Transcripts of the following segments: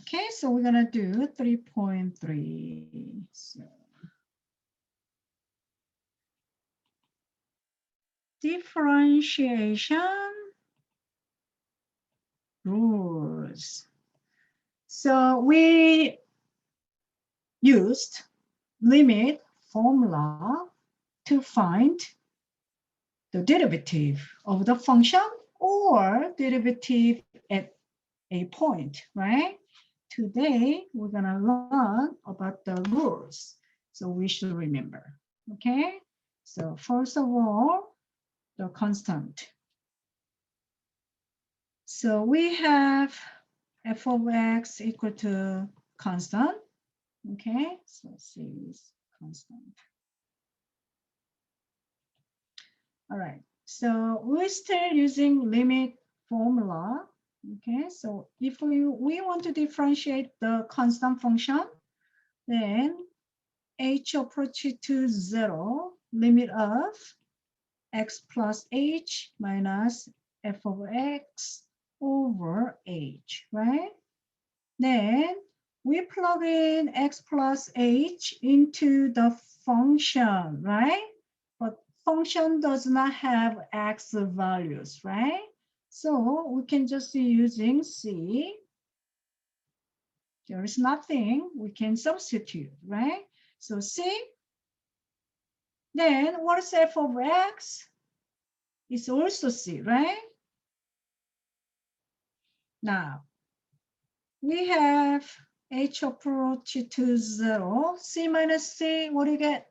Okay, so we're gonna do 3.3. So differentiation rules. So we used limit formula to find the derivative of the function or derivative at a point, right? Today, we're gonna learn about the rules. So we should remember, okay? So first of all, the constant. So we have f of x equal to constant, okay? So C is constant. All right, so we're still using limit formula. Okay, so if we want to differentiate the constant function, then h approaches to 0, limit of x plus h minus f of x over h, right? Then we plug in x plus h into the function, right? But function does not have x values, right? So we can just be using c. There is nothing, we can substitute, right? So c, then what is f of x? It's also c, right? Now, we have h approach to 0, c minus c, what do you get?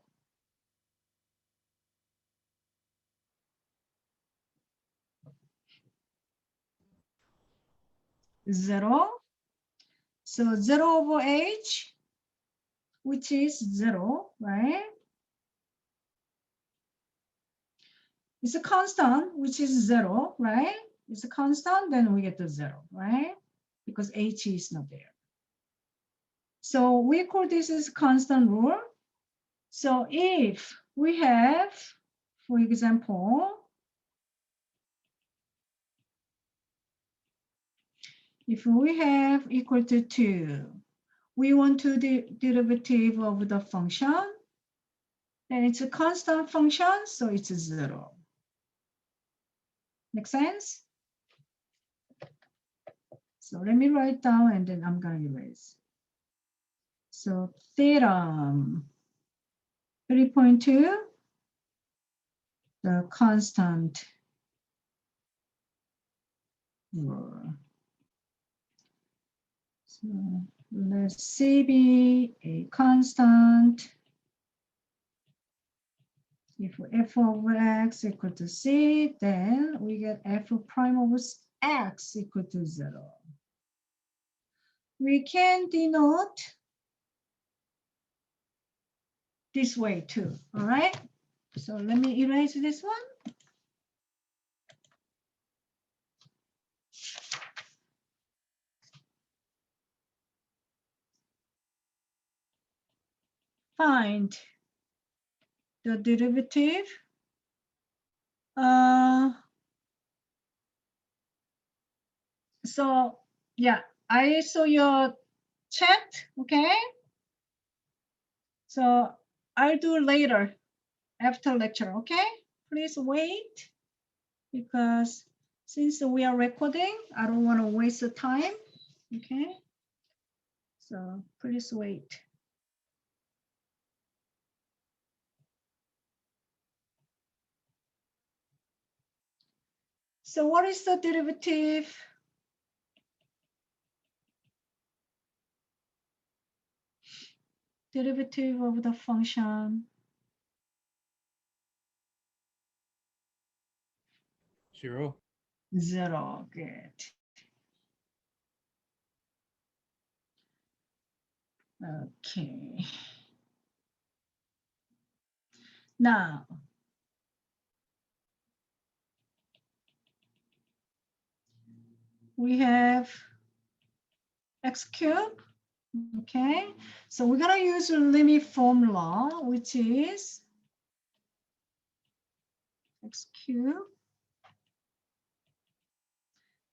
0. So 0 over h, which is 0, right? It's a constant, which is 0, right? It's a constant, then we get the 0, right? Because h is not there. So we call this as constant rule. So if we have, for example, if we have equal to 2, we want to the derivative of the function, then it's a constant function, so it's 0. Make sense? So let me write down and then I'm going to erase. So theorem 3.2, the constant rule. So let C be a constant. If f of x equal to c, then we get f prime of x equal to 0. We can denote this way too, all right? So let me erase this one. Find the derivative. So yeah, I saw your chat, okay? So I'll do later after lecture, okay? Please wait, because since we are recording, I don't want to waste the time, okay? So please wait. So what is the derivative? Derivative of the function? 0. 0, good. Okay. Now, we have x cubed, okay? So we're gonna use a limit formula, which is x cubed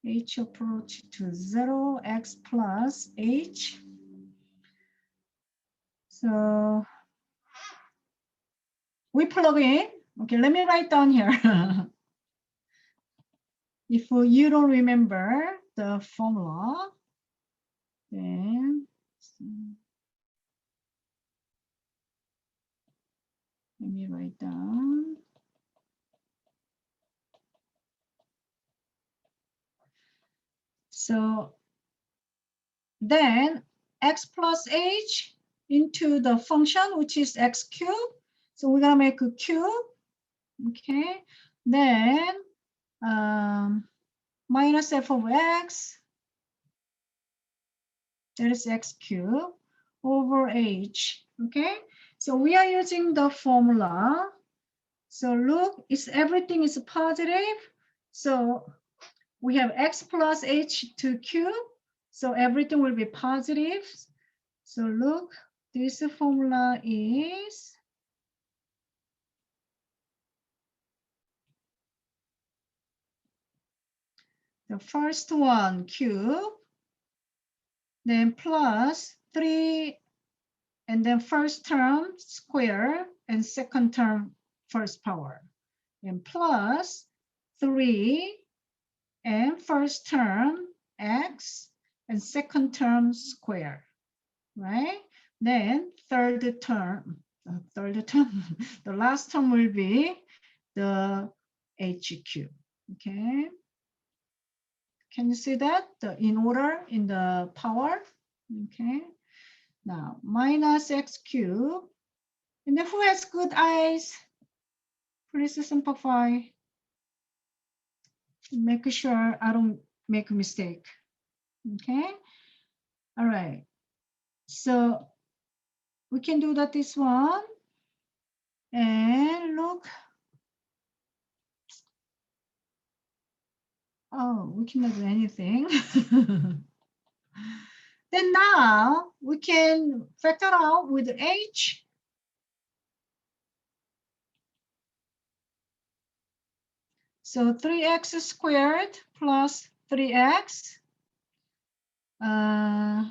h approach to 0, x plus h. So we plug in. Okay, let me write down here. If you don't remember the formula, then let me write down. So then x plus h into the function, which is x cubed. So we're gonna make a cube, okay? Then minus f of x, that is x cubed, over h, okay? So we are using the formula. So look, everything is positive. So we have x plus h to cube. So everything will be positive. So look, this formula is the first one cube, then plus 3, and then first term square, and second term first power, and plus 3, and first term x, and second term square, right? Then third term, the last term will be the h cube, okay? Can you see that? In order in the power, okay? Now, minus x cubed. And then who has good eyes? Please simplify. Make sure I don't make a mistake, okay? All right, so we can do that this one. And look, oh, we cannot do anything. Then now we can factor out with h. So 3x squared plus 3x, then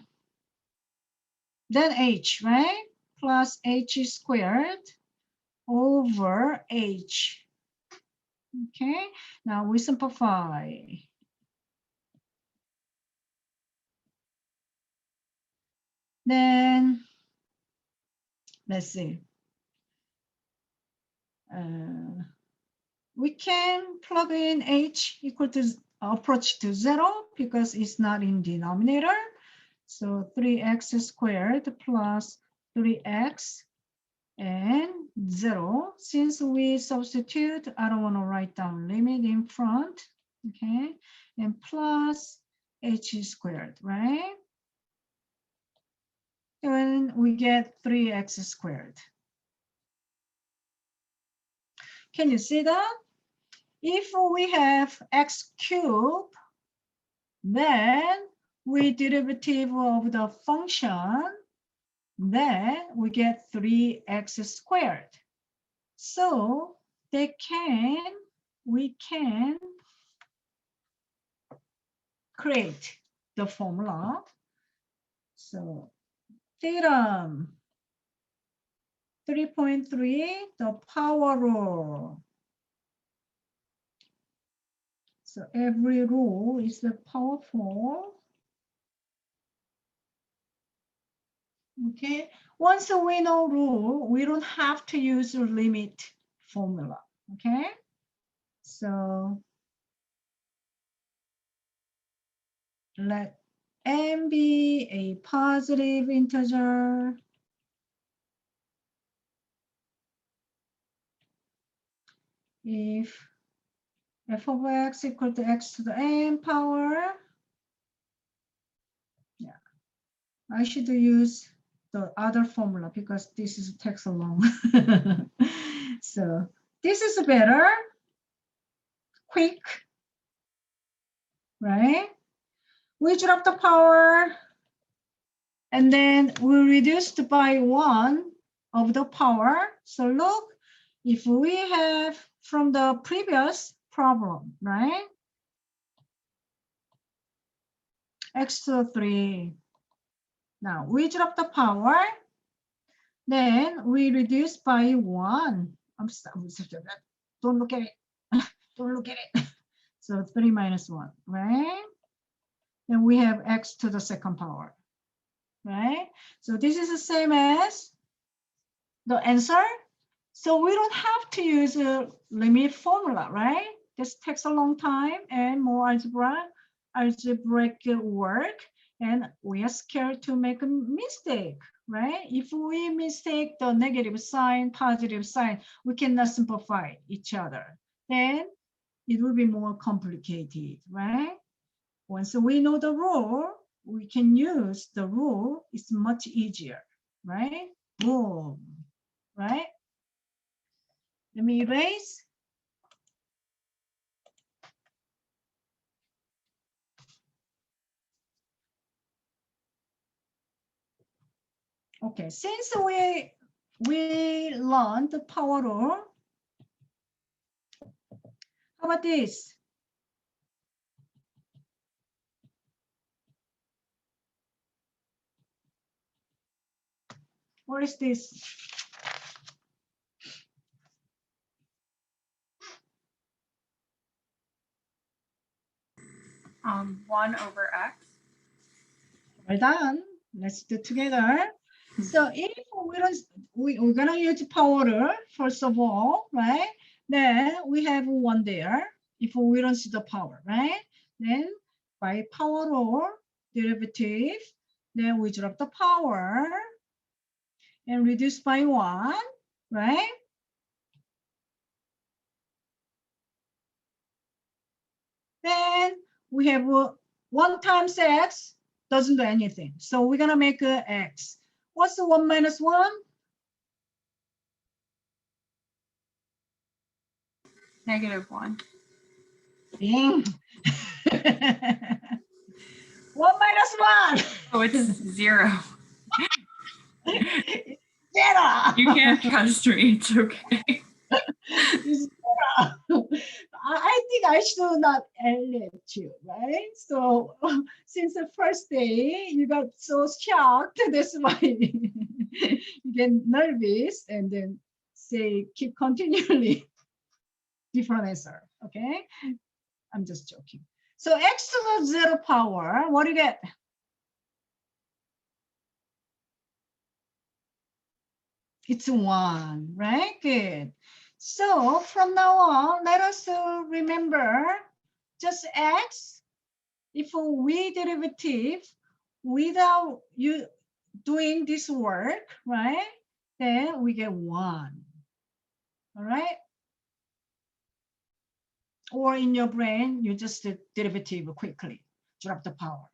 h, right? Plus h squared over h. Okay, now we simplify. Then let's see. We can plug in h equal to approach to 0 because it's not in denominator. So 3x squared plus 3x and 0. Since we substitute, I don't want to write down limit in front, okay? And plus h squared, right? And we get 3x squared. Can you see that? If we have x cubed, then we derivative of the function, then we get 3x squared. So we can create the formula. So theorem 3.3, the power rule. So every rule is powerful. Okay, once we know rule, we don't have to use a limit formula. Okay, so let n be a positive integer. If f of x equal to x to the n power, yeah, I should use the other formula because this is takes long. So this is better, quick, right? We drop the power, and then we reduced by 1 of the power. So look, if we have from the previous problem, right? x to the 3. Now we drop the power, then we reduce by 1. I'm sorry, don't look at it. Don't look at it. So 3 minus 1, right? Then we have x to the second power, right? So this is the same as the answer. So we don't have to use a limit formula, right? This takes a long time and more algebraic work, and we are scared to make a mistake, right? If we mistake the negative sign, positive sign, we cannot simplify each other. Then it will be more complicated, right? Once we know the rule, we can use the rule. It's much easier, right? Boom, right? Let me erase. Okay, since we learned the power rule, how about this? What is this? 1 over x. Well done. Let's do it together. So if we don't, we're gonna use power rule first of all, right? Then we have 1 there. If we don't see the power, right? Then by power rule derivative, then we drop the power and reduce by 1, right? Then we have 1 times x doesn't do anything. So we're gonna make x. What's the 1 minus 1? -1. Ding. 1 minus 1. Oh, it's 0. Zero. You can't trust me. It's okay. It's zero. I think I should not let you, right? So since the first day you got so shocked, that's why you get nervous and then say keep continually different answer. Okay, I'm just joking. So x to the 0 power, what do you get? It's 1, right? Good. So from now on, let us remember just x. If we derivative without you doing this work, right? Then we get 1. All right. Or in your brain, you just derivative quickly, drop the power,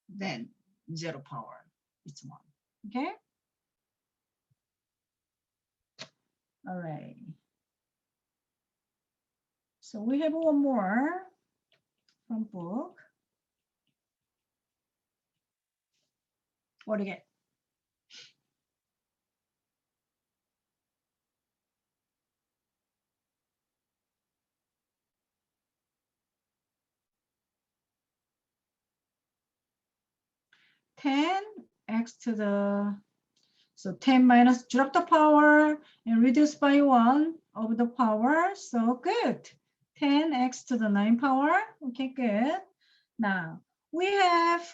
then 0 power, it's 1. Okay. All right. So we have one more from book. What do you get? X to the, so 10 minus, drop the power and reduce by 1 over the power. So good. 10x to the 9 power. Okay, good. Now we have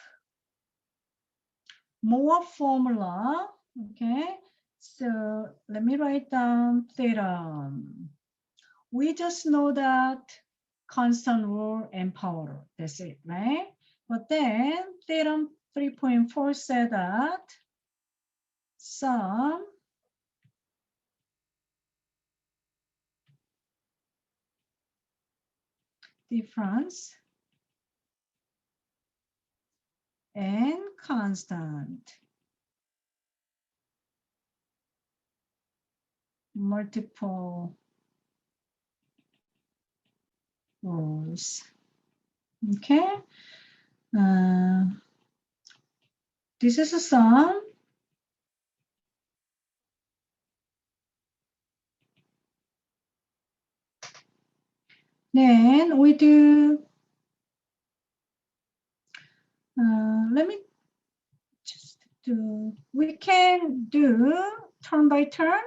more formula. Okay, so let me write down theorem. We just know that constant rule and power rule. That's it, right? But then theorem 3.4 said that some difference and constant multiple rules. Okay. This is a sum. Then we do let me just do, we can do turn by turn.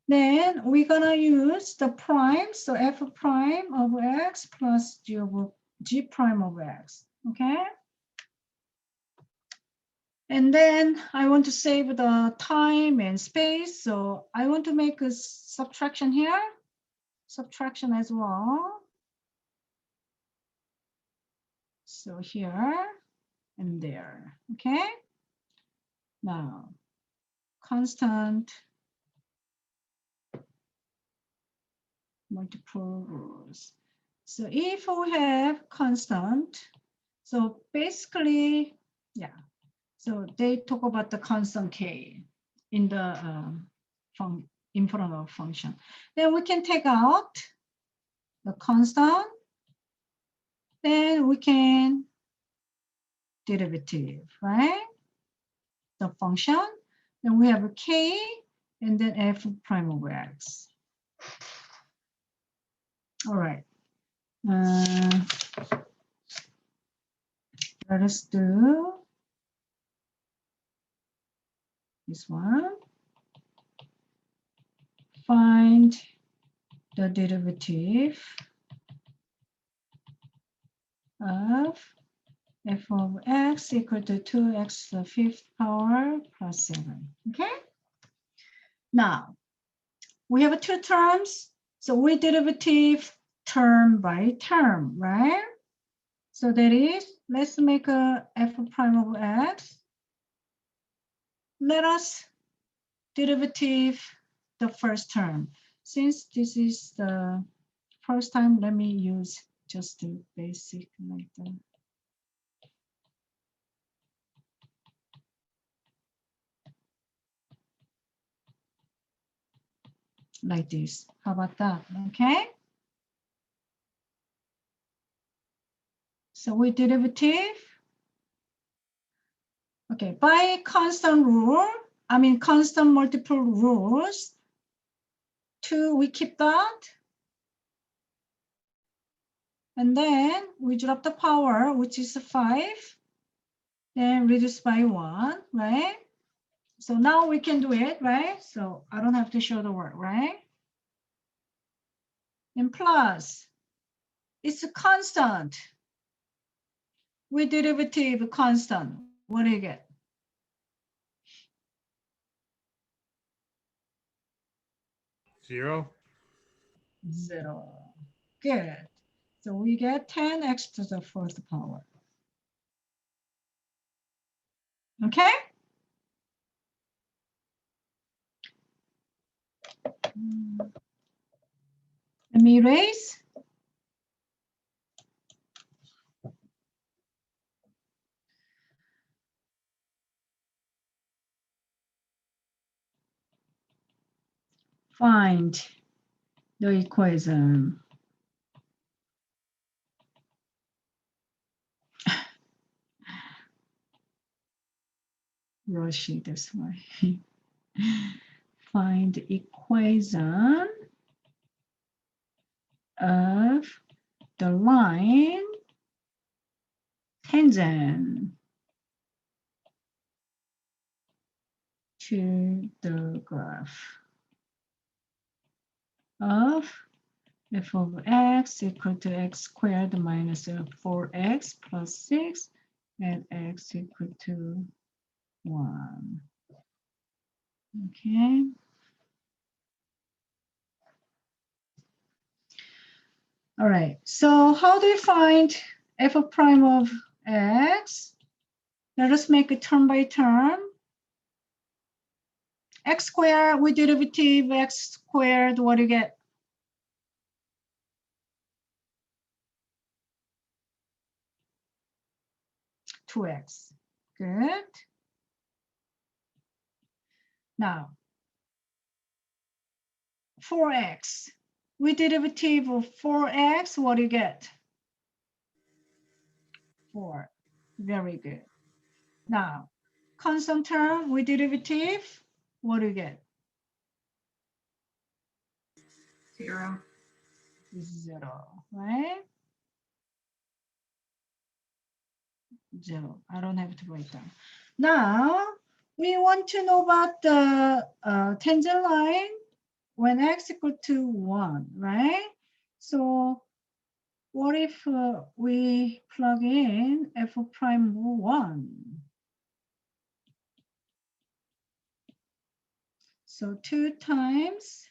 Then we're gonna use the prime, so f prime of x plus g prime of x, okay? And then I want to save the time and space, so I want to make a subtraction here, subtraction as well. So here and there, okay? Now, constant multiple rules. So if we have constant, so basically, yeah. So they talk about the constant k in the in front of function. Then we can take out the constant. Then we can derivative, right? The function. Then we have a k and then f prime of x. All right. Let us do this one. Find the derivative of f of x equal to 2x to the 5th power plus 7. Okay? Now, we have two terms. So we derivative term by term, right? So that is, let's make a f prime of x. Let us derivative the first term. Since this is the first time, let me use just the basic like that. Like this. How about that? Okay. So we derivative. Okay, by constant rule, I mean constant multiple rules. 2, we keep that. And then we drop the power, which is 5. Then reduce by 1, right? So now we can do it, right? So I don't have to show the work, right? And plus, it's a constant. With derivative constant, what do you get? 0. 0. Good. So we get 10x to the 4th power. Okay? Let me erase. Find the equation. Rushing this way. Find the equation of the line tangent to the graph of f of x equal to x squared minus 4x plus 6 and x equal to 1. Okay. All right. So how do you find f of prime of x? Let us make it term by term. X squared with derivative x squared, what do you get? (2x). Good. Now, 4x. With derivative of 4x, what do you get? 4. Very good. Now, constant term with derivative, what do you get? 0. 0, right? 0. I don't have to write down. Now, we want to know about the tangent line when x equal to 1, right? So what if we plug in f prime 1? So 2 times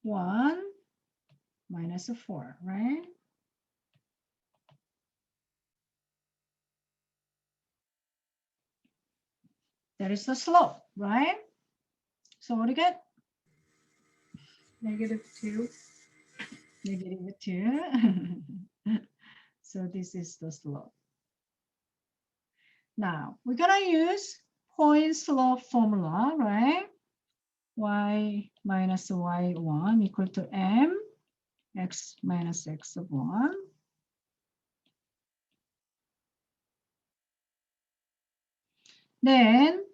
1 minus 4, right? That is the slope, right? So what do you get? -2. -2. So this is the slope. Now we're gonna use point slope formula, right? Y minus y1 equal to m x minus x of 1. Then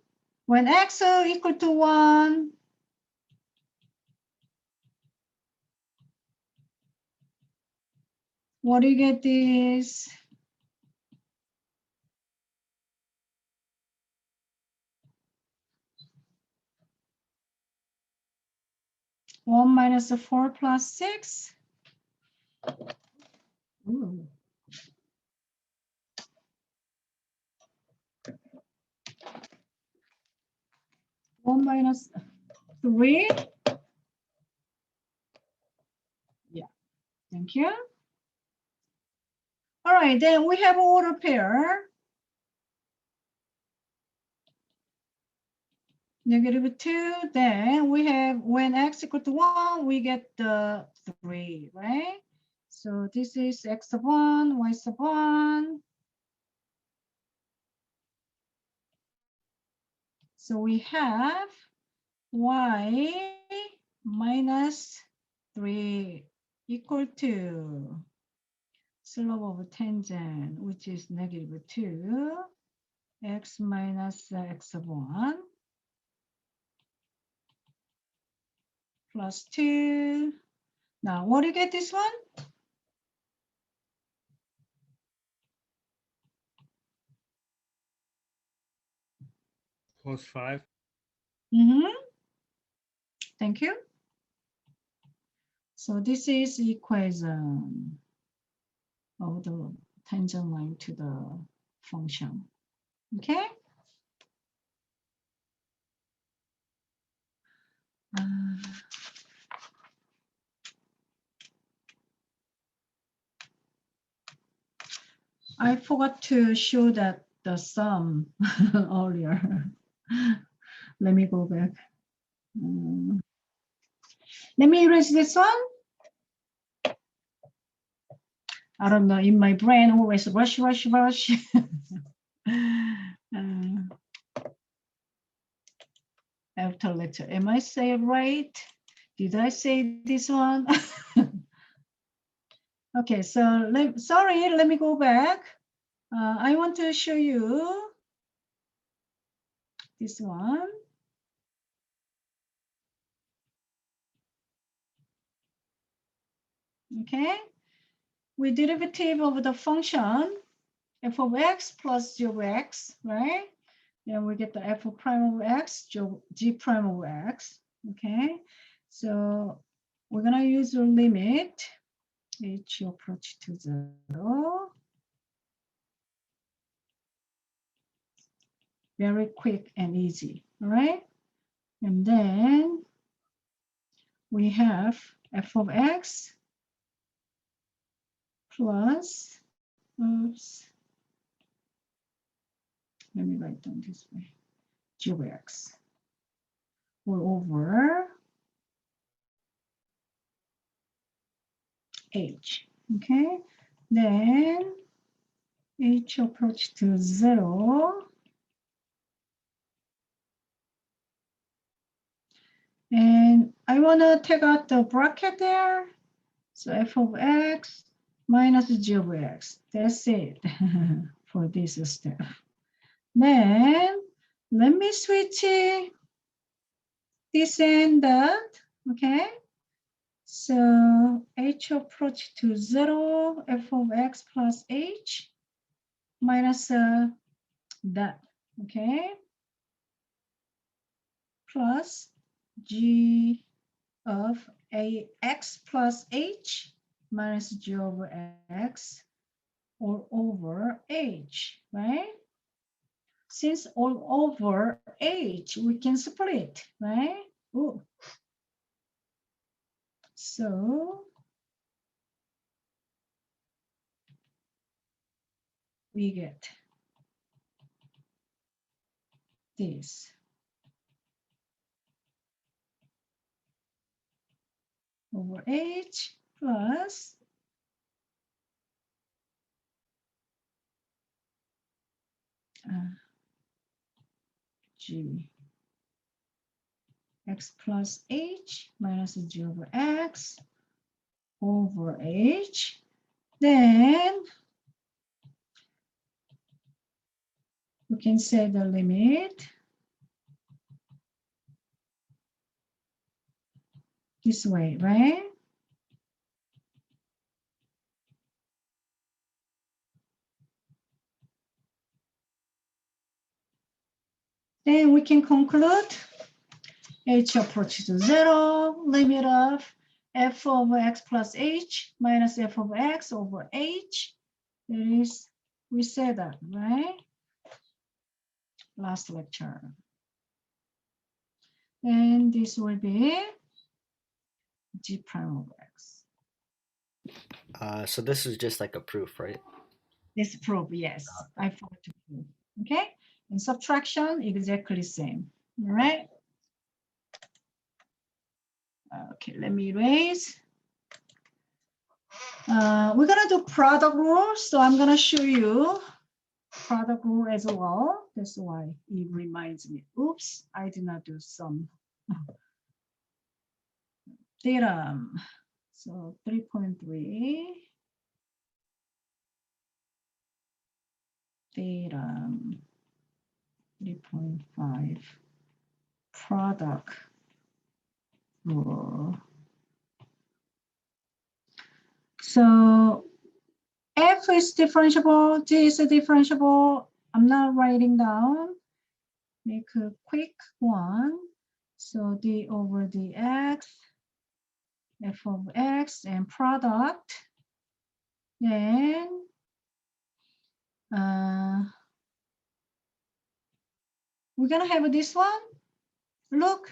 when x equal to 1, what do you get this? One minus 4 plus 6. Ooh. 1 minus 3. Yeah, thank you. All right, then we have order pair. -2, then we have when x equal to 1, we get the 3, right? So this is x of 1, y of 1. So we have y minus 3 equal to slope of tangent, which is -2, x minus x of 1 plus 2. Now, what do you get this one? +5. Thank you. So this is equation of the tangent line to the function. Okay. I forgot to show that the sum earlier. Let me go back. Let me erase this one. I don't know, in my brain always rush. After lecture, am I saying right? Did I say this one? Okay, so sorry, let me go back. I want to show you this one. Okay, we derivative of the function f of x plus g of x, right? Then we get the f of prime of x, g prime of x. Okay, so we're gonna use the limit h approach to 0. Very quick and easy, all right? And then we have f of x plus, oops, let me write down this way, g of x all over h, okay? Then h approach to 0. And I want to take out the bracket there. So f of x minus g of x. That's it for this step. Then let me switch this and that. Okay. So h approach to 0, f of x plus h minus that, okay, plus g of ax plus h minus g over x all over h, right? Since all over h, we can split, right? Ooh. So we get this over h plus g x plus h minus g over x over h. Then we can say the limit this way, right? Then we can conclude h approaches to 0, limit of f over x plus h minus f of x over h. That is, we said that, right? Last lecture. And this will be g prime of x. So this is just like a proof, right? This proof, yes, I forgot to prove. Okay, and subtraction exactly same. All right. Okay, let me erase. We're gonna do product rule, so I'm gonna show you product rule as well. That's why it reminds me. Oops, I did not do some theorem. So 3.3 theorem 3.5 product rule. So f is differentiable, g is differentiable. I'm not writing down. Make a quick one. So d over dx, f of x, and product. Then we're gonna have this one. Look,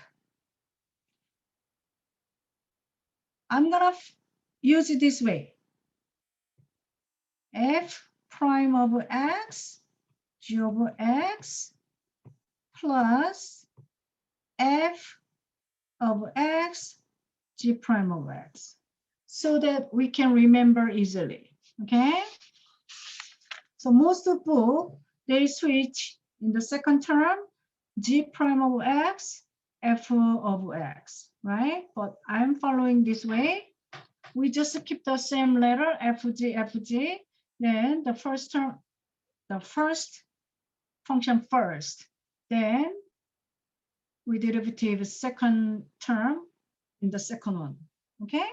I'm gonna use it this way. F prime of x, g over x, plus f of x, g prime of x, so that we can remember easily, okay? So most of book, they switch in the second term, g prime of x, f of x, right? But I'm following this way. We just keep the same letter, fg, then the first term, the first function first, then we derivative second term in the second one, okay?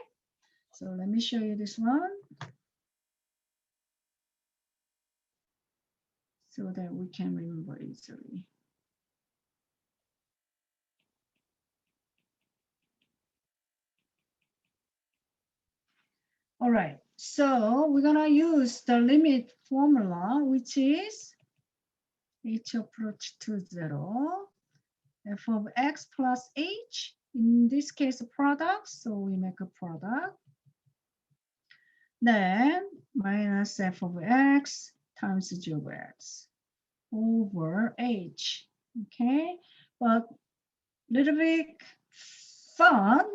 So let me show you this one so that we can remember easily. All right, so we're gonna use the limit formula, which is h approach to 0, f of x plus h, in this case a product, so we make a product. Then minus f of x times g of x over h, okay? But little bit fun,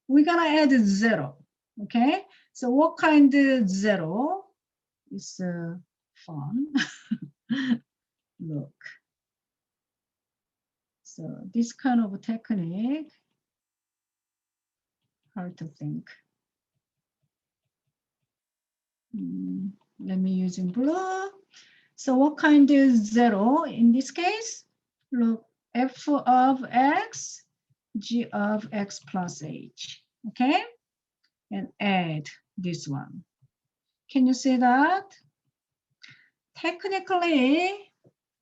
we're gonna add 0, okay? So what kind of 0 is fun? Look. So this kind of technique, hard to think. Let me use in blue. So what kind of 0 in this case? Look, f of x, g of x plus h, okay? and add this one. Can you see that? Technically,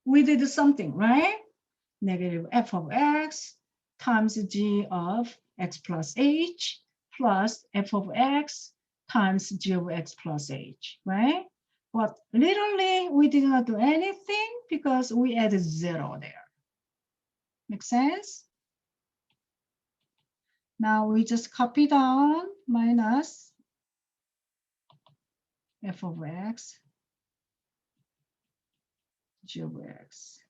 we did something, right? Negative f of x times g of x plus h plus f of x times g of x plus h, right? But literally, we did not do anything because we added 0 there. Make sense? Now we just copy down minus f of x, g of x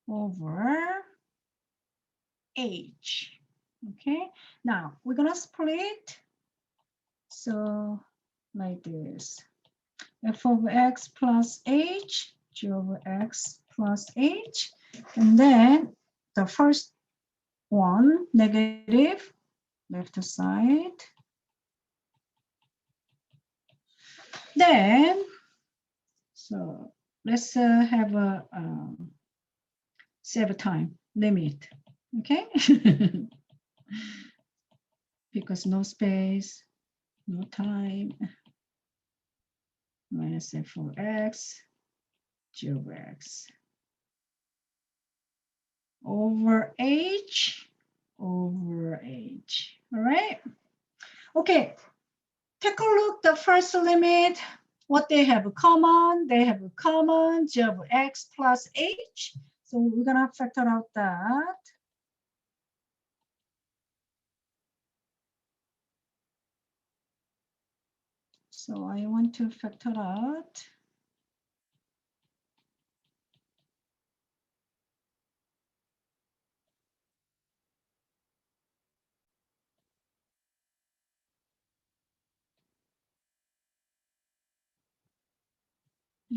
over h. Okay, now we're gonna split. So like this, f of x plus h, g of x plus h, and then the first one, negative, left side. Then, so let's have a save time limit, okay? Because no space, no time. Minus f of x, g of x over h, over h. All right. Okay. Take a look the first limit. What they have common? They have common g of x plus h. So we're gonna factor out that. So I want to factor out.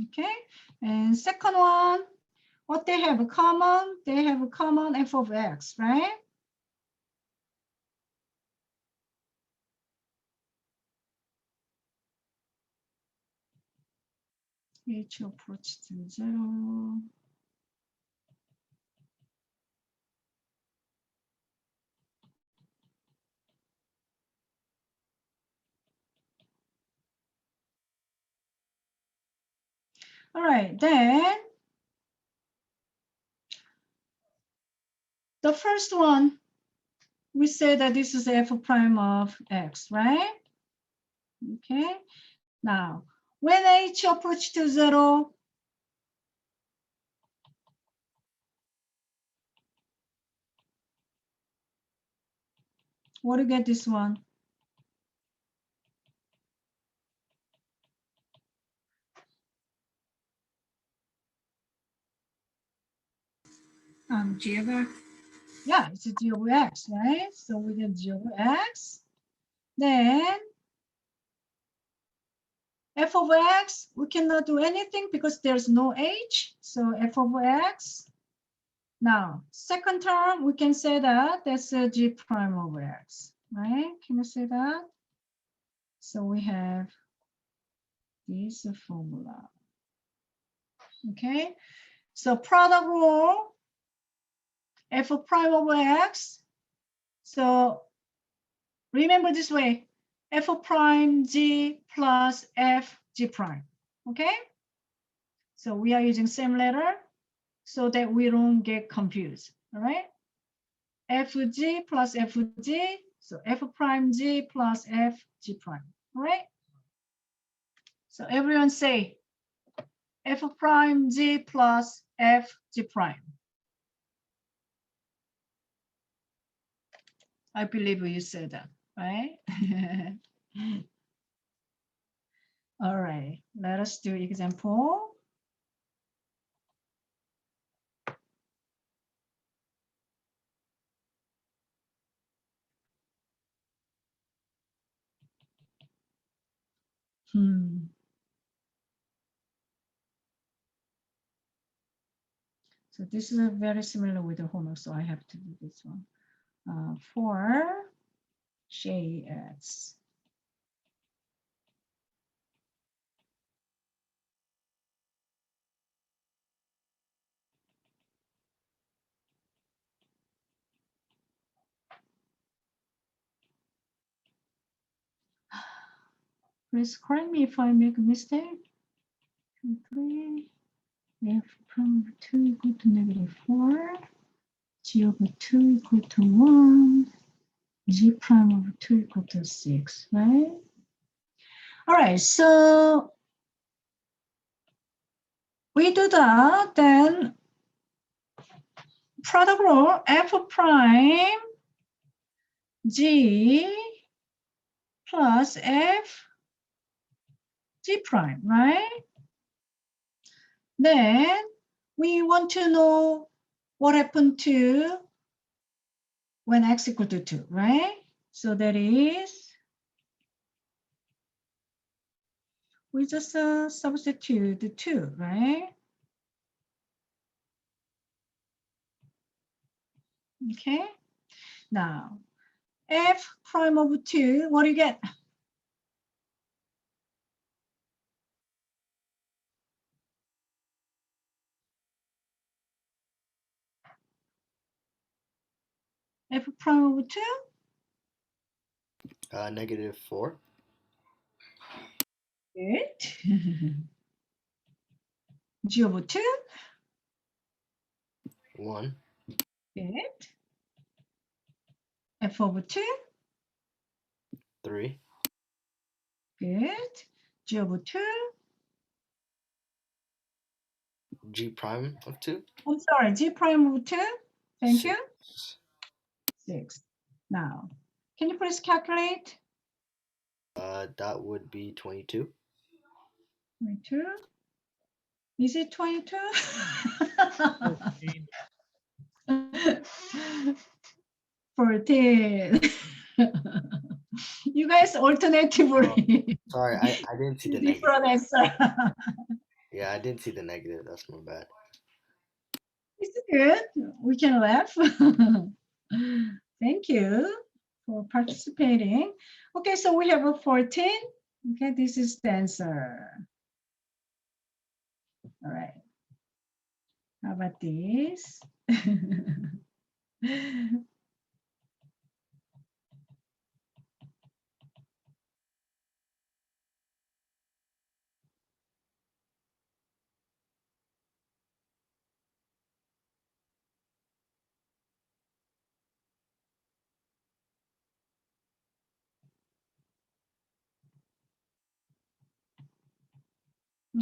Okay, and second one, what they have common? They have common f of x, right? H approach to 0. All right, then the first one, we say that this is f prime of x, right? Okay, now when h approach to 0, what do you get this one? G of x. Yeah, it's a g of x, right? So we get g of x. Then f of x, we cannot do anything because there's no h. So f of x. Now, second term, we can say that that's a g prime of x, right? Can you see that? So we have this formula. Okay, so product rule, f prime of x. So remember this way, f prime g plus f g prime. Okay, so we are using same letter so that we don't get confused. All right, fg plus fg, so f prime g plus f g prime. All right, so everyone say f prime g plus f g prime. I believe you said that, right? All right, let us do example. So this is very similar with the homework, so I have to do this one. For JX. Please correct me if I make a mistake. 2, 3, f prime of 2 equal to -4, g over 2 equal to 1, g prime of 2 equal to 6, right? All right, so we do that, then product rule f prime g plus f g prime, right? Then we want to know what happened to when x equal to 2, right? So that is, we just substitute the 2, right? Okay, now f prime of 2, what do you get? F prime of 2? -4. Good. G over 2? 1. Good. F over 2? 3. Good. G over 2? G prime of 2. I'm sorry, G prime of 2? Thank 6. you. 6. Now, can you please calculate? That would be 22. 22? Is it 22? 14. You guys alternatively Sorry, I didn't see the negative. different answer. Yeah, I didn't see the negative. That's my bad. It's good. We can laugh. Thank you for participating. Okay, so we have a 14. Okay, this is the answer. All right. How about this?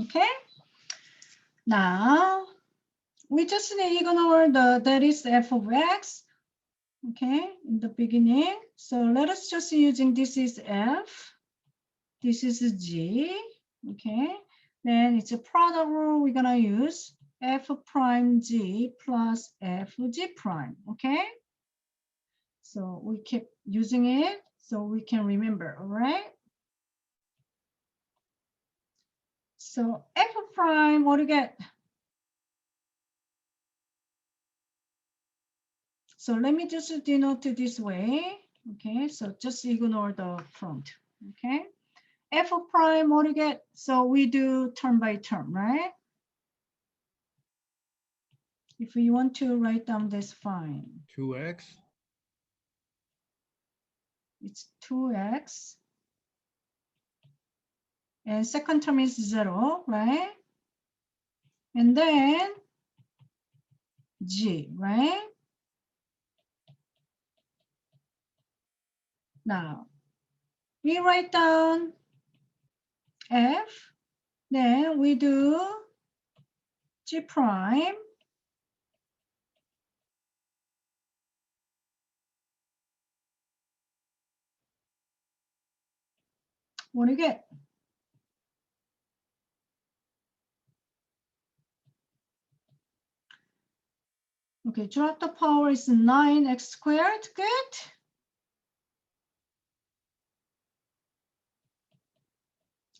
Okay. Now we just ignore that is f of x. Okay, in the beginning. So let us just using this is f. This is g. Okay. Then it's a product rule we're gonna use f prime g plus f g prime. Okay. So we keep using it so we can remember. All right. So f prime, what do you get? So let me just denote it this way. Okay, so just ignore the front. Okay, f prime, what do you get? So we do term by term, right? If you want to write down this, fine. 2x. It's 2x. And second term is 0, right? And then g, right? Now, we write down f, then we do g prime. What do you get? Okay, drop the power is 9x squared, good.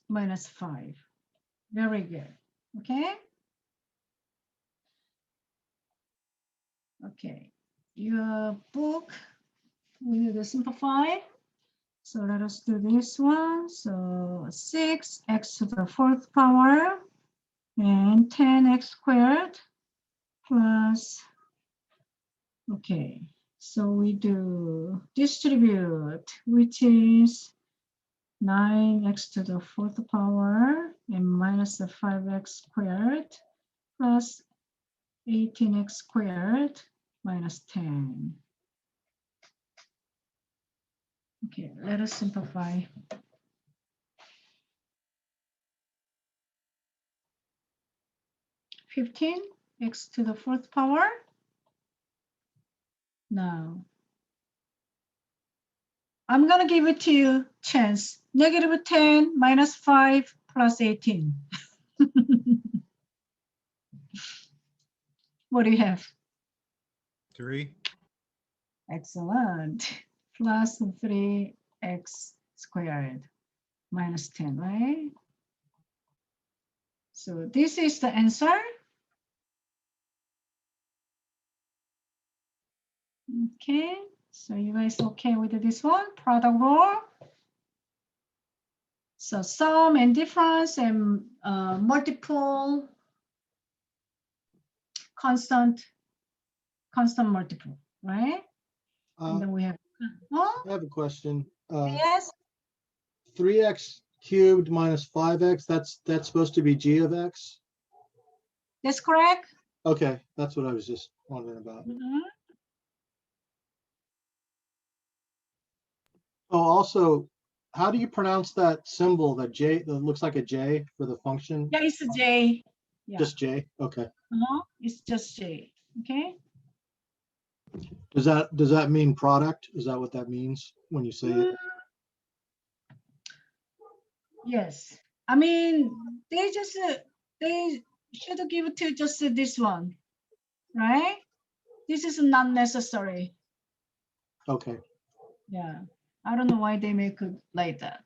Minus 5, very good, okay? Okay, your book, we need to simplify. So let us do this one. So 6x to the 4th power and 10x squared plus, okay, so we do distribute, which is 9x to the 4th power and minus the 5x squared plus 18x squared minus 10. Okay, let us simplify. (15x to the 4th power). Now, I'm gonna give it to you chance. -10 minus 5 plus 18. What do you have? 3. Excellent. Plus 3x squared minus 10, right? So this is the answer. Okay, so you guys okay with this one? Product rule. So sum and difference and multiple constant multiple, right? And then we have, oh, I have a question. yes, 3x cubed minus 5x, that's supposed to be g of x? that's correct. Okay, that's what I was just wondering about. Mhm. Oh, also, how do you pronounce that symbol, that J, that looks like a J for the function? Yeah, it's a J. Yeah, Just J? Okay. it's just J. Okay. Does that mean product? Is that what that means when you say it? Yes. I mean, they should give it to just this one, right? This is not necessary. Okay. Yeah. I don't know why they make it like that.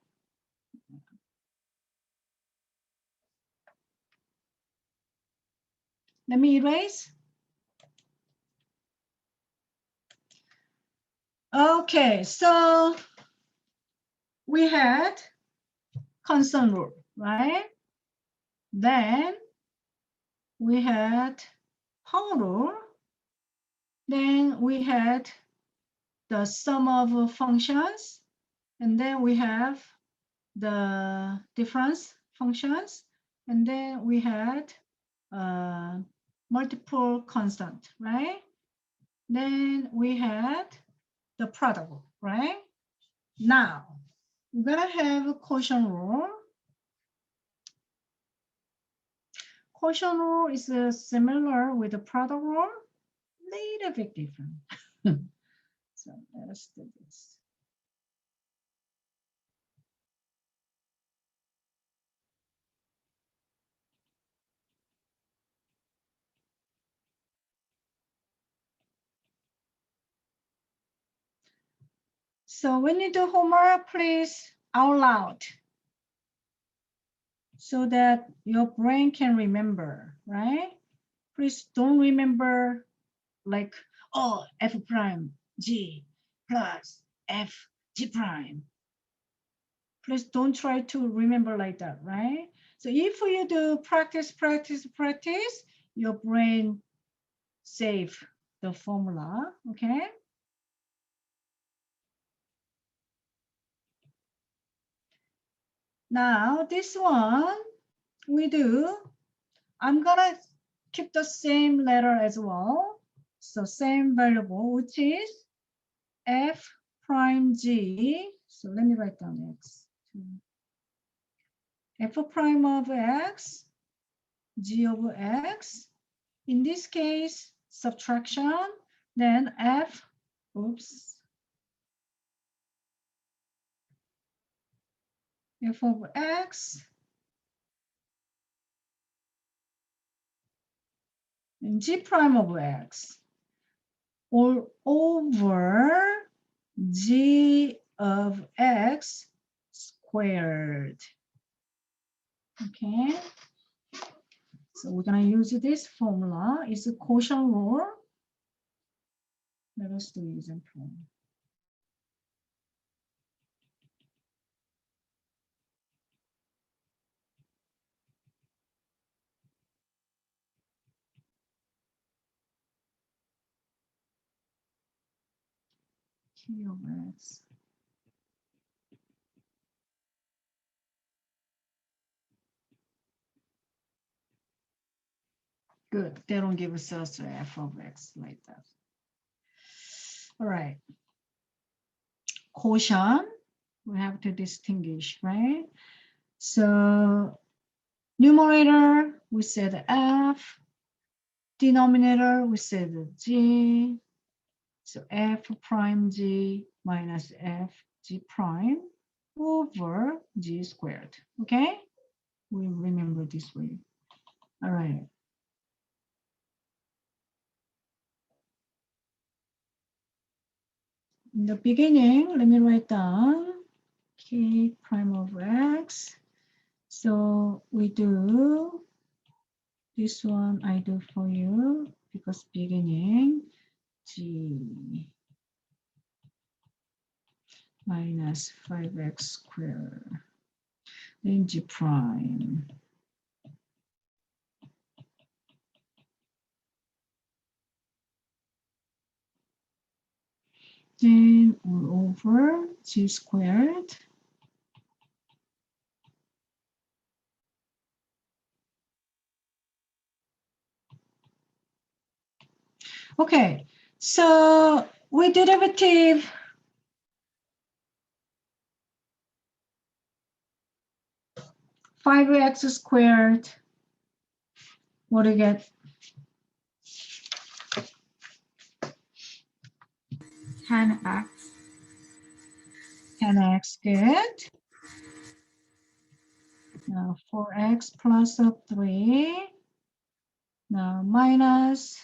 Let me erase. Okay, so we had constant rule, right? Then we had power rule. Then we had the sum of functions. And then we have the difference functions. And then we had multiple constant, right? Then we had the product, right? Now, we're gonna have a quotient rule. Quotient rule is similar with the product rule, little bit different. So let us do this. So when you do homework, please out loud so that your brain can remember, right? Please don't remember like, oh, f prime g plus f g prime. Please don't try to remember like that, right? So if you do practice, your brain save the formula, okay? Now this one we do, I'm gonna keep the same letter as well. So same variable, which is f prime g. So let me write down x. F prime of x, g of x. In this case, subtraction, then f, f of x and g prime of x all over g of x squared. Okay, so we're gonna use this formula. It's a quotient rule. Let us do example. G of x. Good. They don't give us also f of x like that. All right. Quotient, we have to distinguish, right? So numerator, we said f. Denominator, we said g. So f prime g minus f g prime over g squared. Okay? We remember this way. All right. In the beginning, let me write down k prime of x. So we do this one, I do for you because beginning g minus 5x squared, then g prime. Then all over g squared. Okay, so we derivative 5x squared. What do you get? 10x. 10x, good. Now 4x plus of 3. Now minus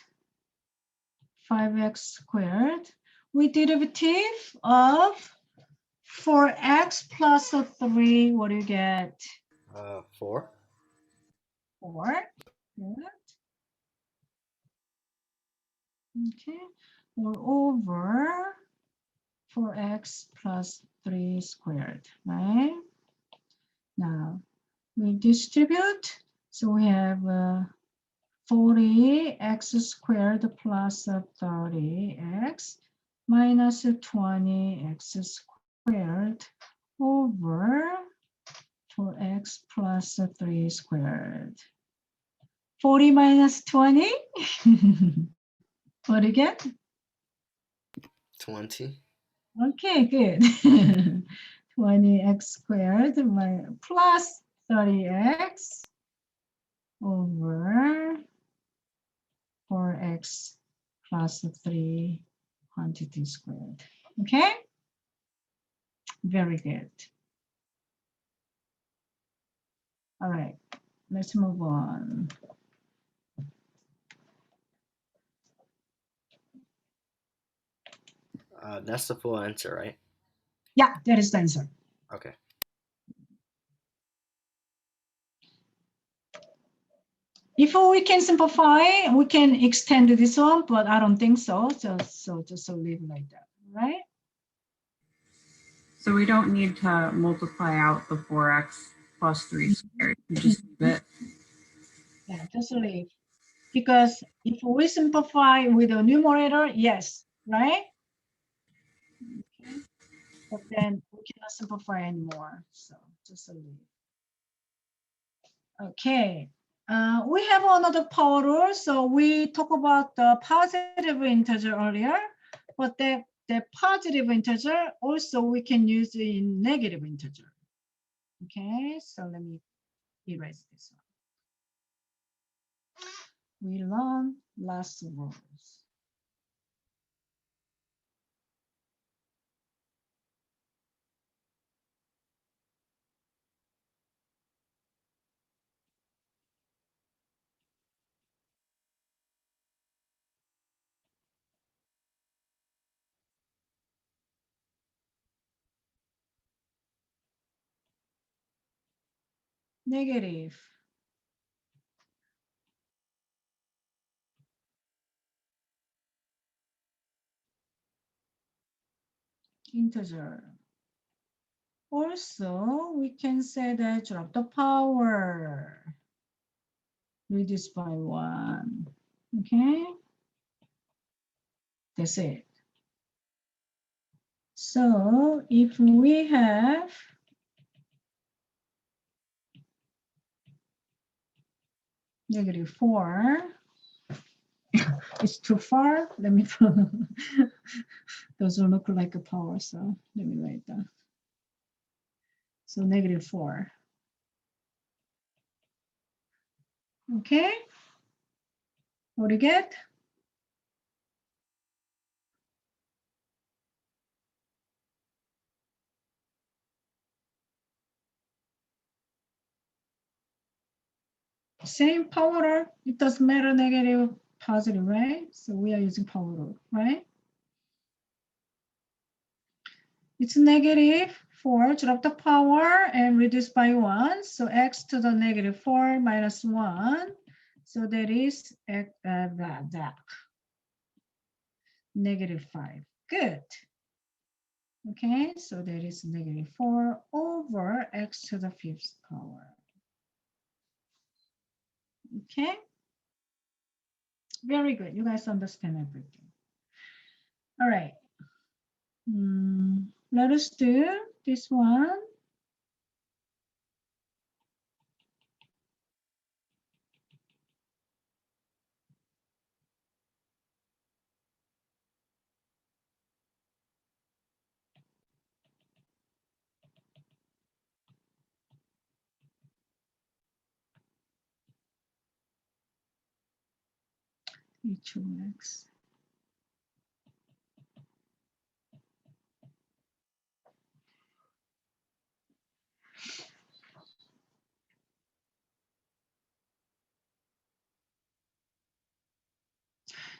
5x squared. We derivative of 4x plus of 3. What do you get? 4. 4. Good. Okay. Or over 4x plus 3 squared, right? Now we distribute. So we have 40x squared plus 30x minus 20x squared over 4x plus 3 squared. 40 minus 20. What do you get? 20. Okay, good. 20x squared plus 30x over 4x plus 3 quantity squared. Okay? Very good. All right, let's move on. That's the full answer, right? Yeah, that is the answer. Okay. If we can simplify, we can extend this one, but I don't think so. Just leave it like that, right? So we don't need to multiply out the 4x plus 3 squared. We just leave it. Yeah, just leave. Because if we simplify with a numerator, yes, right? Okay. But then we cannot simplify anymore. So just leave. Okay. We have another power rule. So we talked about the positive integer earlier, but the positive integer also we can use in negative integer. Okay, so let me erase this one. We learned last rules. Negative. Integer. Also, we can say that drop the power. Reduce by 1. Okay. That's it. So if we have -4, It's too far. Let me doesn't look like a power, so let me write that. So -4. Okay. What do you get? Same power rule. It doesn't matter negative, positive, right? So we are using power rule, right? It's -4, drop the power and reduce by 1. So x to the -4 minus 1. So that is that. -5. Good. Okay, so that is -4 over x to the 5th power. Okay. Very good. You guys understand everything. All right. Let us do this one. H2x.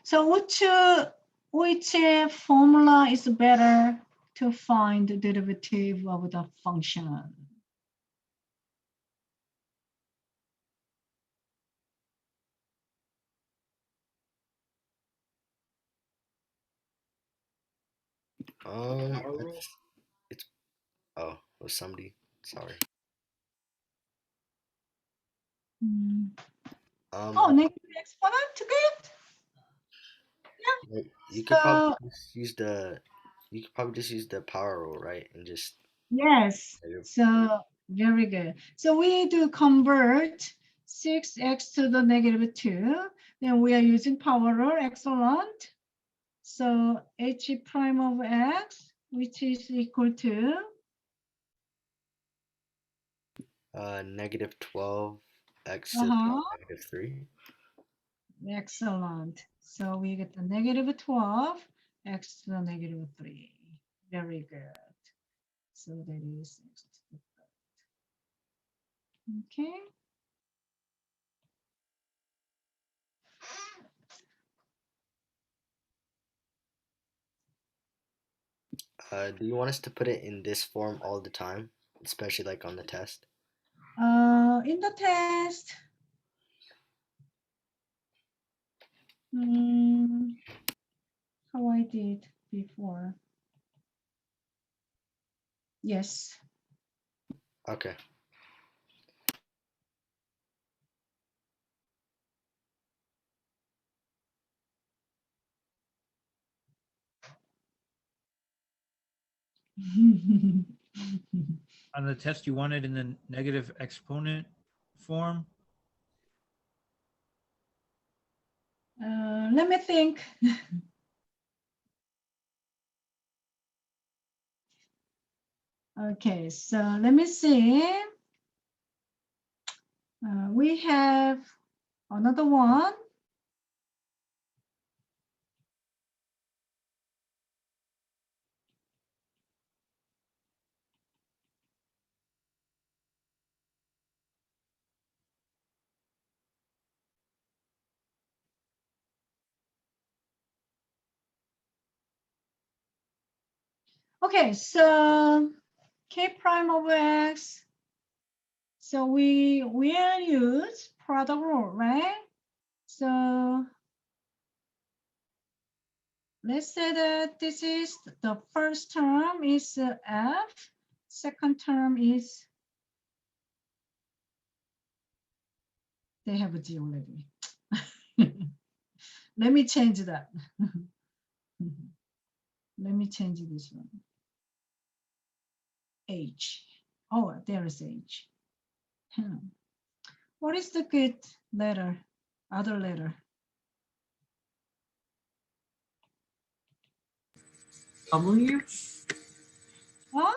So which formula is better to find the derivative of the function? It's oh, it was somebody. Sorry. Oh, negative exponent, good. You could probably So just use the power rule, right? And just yes, so very good. So we do convert 6x to the -2. Then we are using power rule, excellent. So h prime of x, which is equal to -12 x to the -3. excellent. So we get the -12 x to the -3. Very good. So that is x to the 3rd. Okay. Do you want us to put it in this form all the time, especially like on the test? In the test, how I did before. Yes. Okay. On the test, you want it in the negative exponent form? Let me think. Okay, so let me see. We have another one. Okay, so k prime of x. So we will use product rule, right? So let's say that this is the first term is f, second term is, they have a g already. Let me change that. Let me change this one. H. Oh, there is H. What is the good letter? Other letter? W? Huh?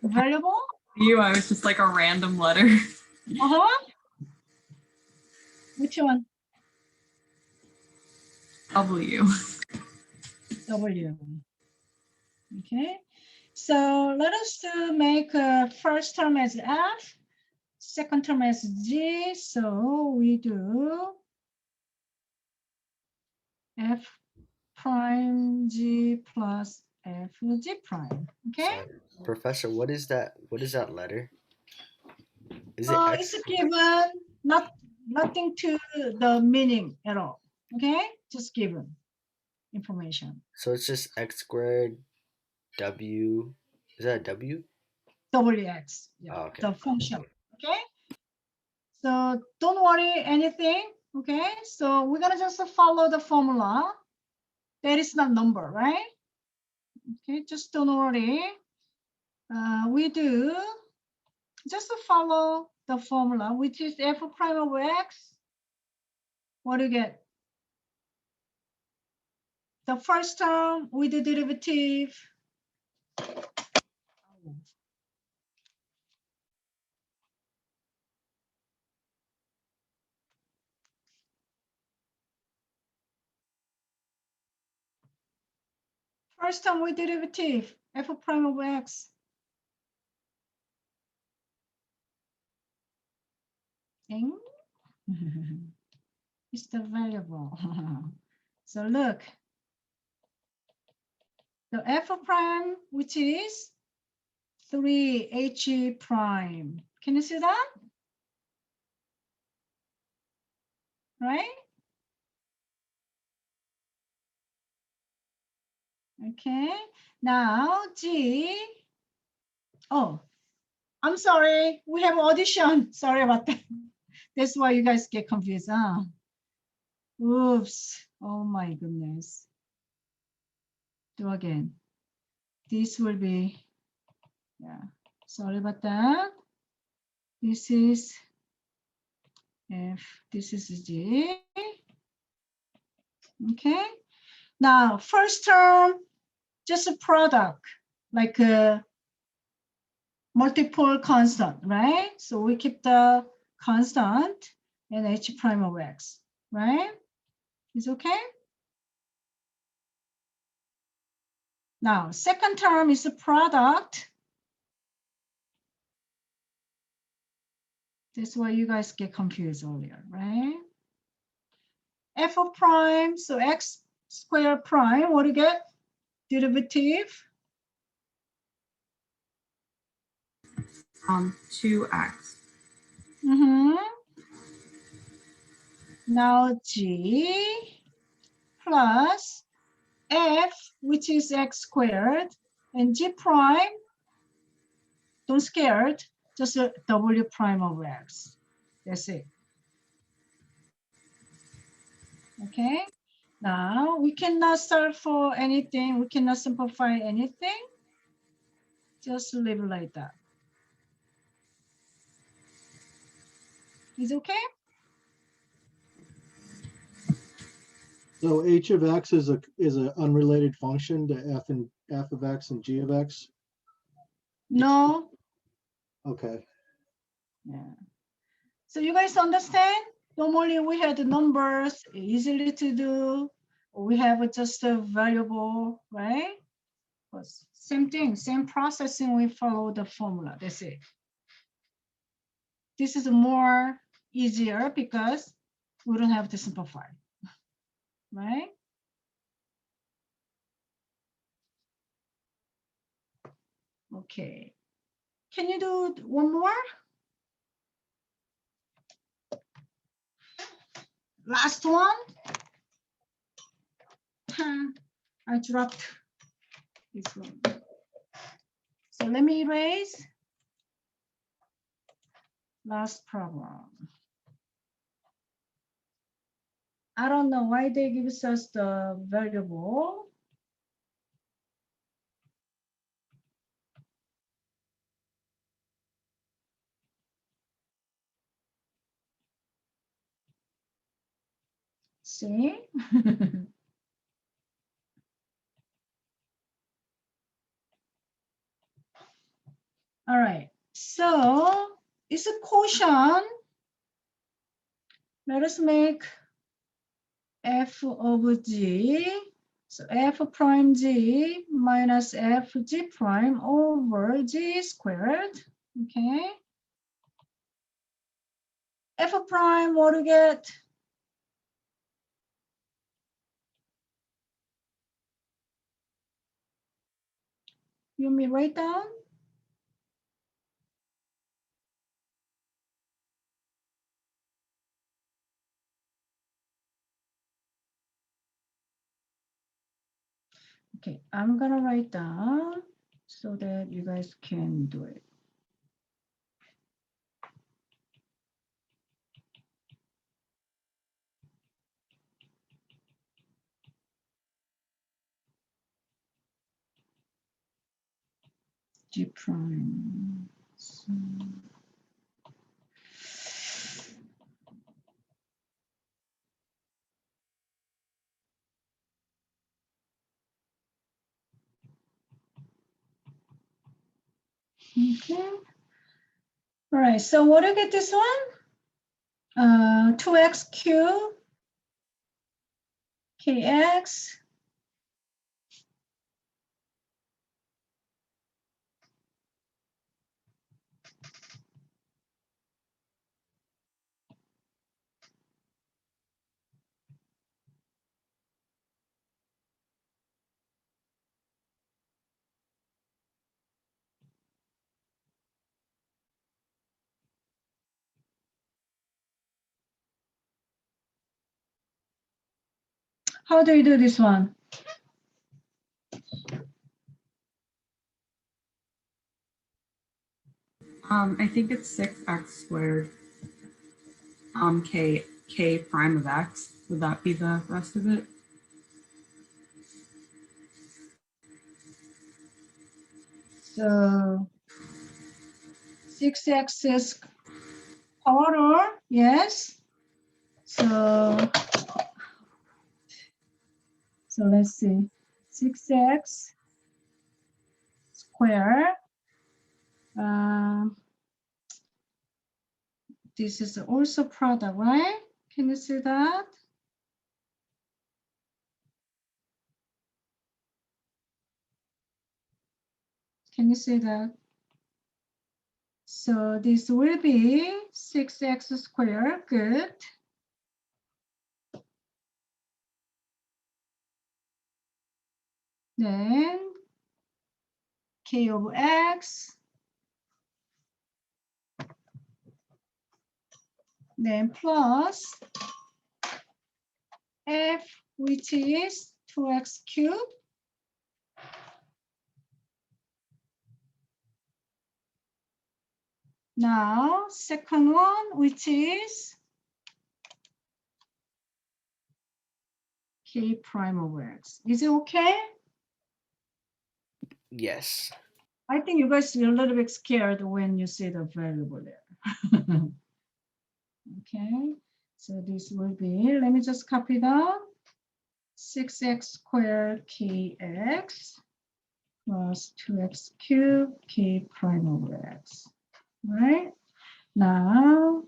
Variable? I was just like a random letter. Uh-huh. Which one? W. W. Okay. So let us make first term as F, second term as G. So we do F prime G plus F G prime. Okay. Sorry. Professor, what is that? What is that letter? Is it X? It's given, nothing to the meaning at all. Okay, just given information. So it's just X squared W. Is that a W? WX, yeah, Oh, okay. the function. Okay, so don't worry anything. Okay, so we're gonna just follow the formula. That is not number, right? Okay, just don't worry. We do just follow the formula, which is f prime of x. What do you get? The first term with the derivative. First term with derivative, f prime of x. It's the variable. So look, the f prime, which is 3h prime. Can you see that? Right? Okay. Now G. Oh, I'm sorry. We have audition. Sorry about that. That's why you guys get confused. Huh? Oops. Oh my goodness. Do again. This will be, yeah. Sorry about that. This is F. This is G. Okay. Now, first term, just a product, like a multiple constant, right? So we keep the constant and h prime of x, right? Is okay? Now, second term is a product. That's why you guys get confused earlier, right? F of prime, so x squared prime, what do you get? Derivative. 2x. Now G plus F, which is x squared, and G prime, don't scared, just a W prime of x. That's it. Okay. Now we cannot solve for anything. We cannot simplify anything. Just leave it like that. Is okay? So h of x is a unrelated function to f of x and g of x. No. Okay. Yeah. So you guys understand? Normally we had the numbers easily to do. We have just a variable, right? But same thing, same processing. We follow the formula. That's it. This is more easier because we don't have to simplify, right? Okay. Can you do one more? Last one. I dropped this one. So let me erase. Last problem. I don't know why they give us the variable. See? this quotient, let us make f of g. So f prime g minus f g prime over g squared. Okay. F prime, what do you get? You want me to write down? Okay, I'm gonna write down so that you guys can do it. G prime. So, okay. All right, so what do you get this one? 2x cubed kx How do you do this one? I think it's 6x squared, k prime of x. Would that be the rest of it? So 6x is power, yes. So let's see, 6x square. This is also product, right? Can you see that? Can you see that? So this will be 6x squared, good. Then k of x, then plus f, which is 2x cubed. Now, second one, which is k prime of x. Is it okay? Yes. I think you guys are a little bit scared when you see the variable there. Okay, so this will be, let me just copy down, 6x squared kx plus 2x cubed k prime over x, right? Now,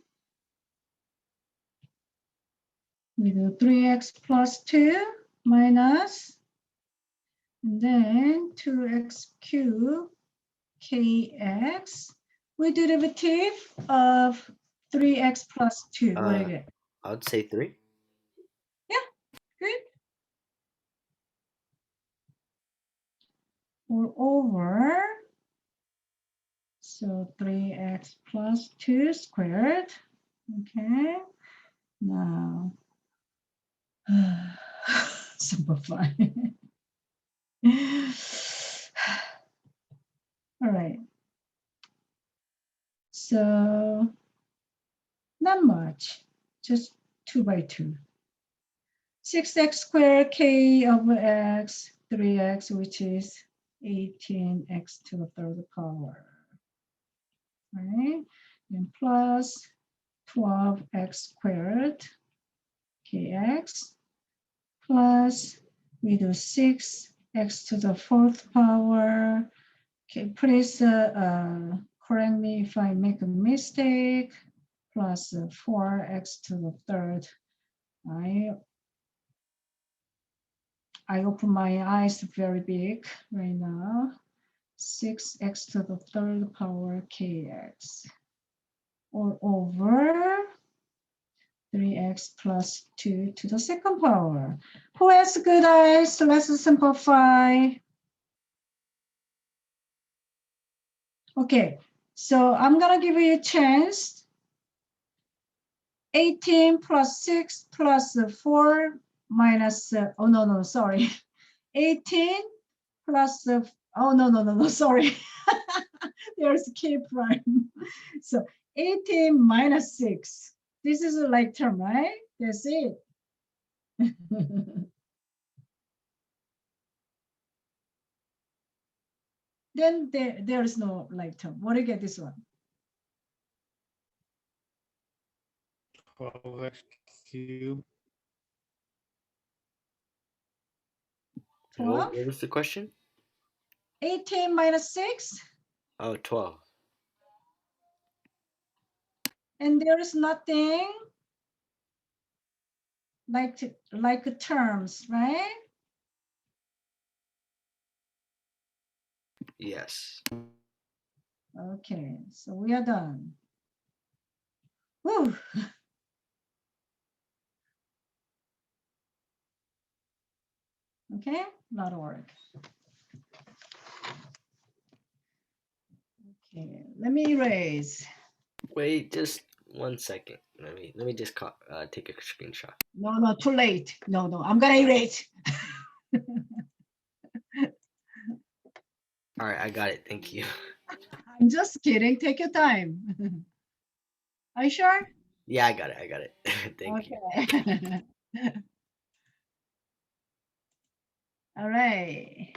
we do 3x plus 2 minus, and then 2x cubed kx with derivative of 3x plus 2. What do you get? I would say 3. Good. Or over, so 3x plus 2 squared. Okay. Now, simplify. All right. So not much, just 2 by 2. 6x squared k over x, 3x, which is 18x to the third power, right? And plus 12x squared kx plus we do 6x to the fourth power. Okay, please correct me if I make a mistake, plus 4x to the third. I open my eyes very big right now. 6x to the third power kx all over 3x plus 2 to the second power. Who has good eyes? Let's simplify. Okay, so I'm gonna give you a chance. 18 plus 6 plus 4 minus, oh no, sorry. 18 plus, oh no, sorry. There's k prime. So 18 minus 6. This is a like term, right? That's it. Then there is no like term. What do you get this one? 12x cubed. What 12? was the question? 18 minus 6? Oh, 12. And there is nothing like terms, right? Yes. Okay, so we are done. Whew. Okay, a lot of work. Okay, let me erase. Wait, just 1 second. Let me just take a screenshot. No, too late. No, I'm gonna erase. All right, I got it. Thank you. I'm just kidding. Take your time. Are you sure? Yeah, I got it. Thank you. Okay. All right.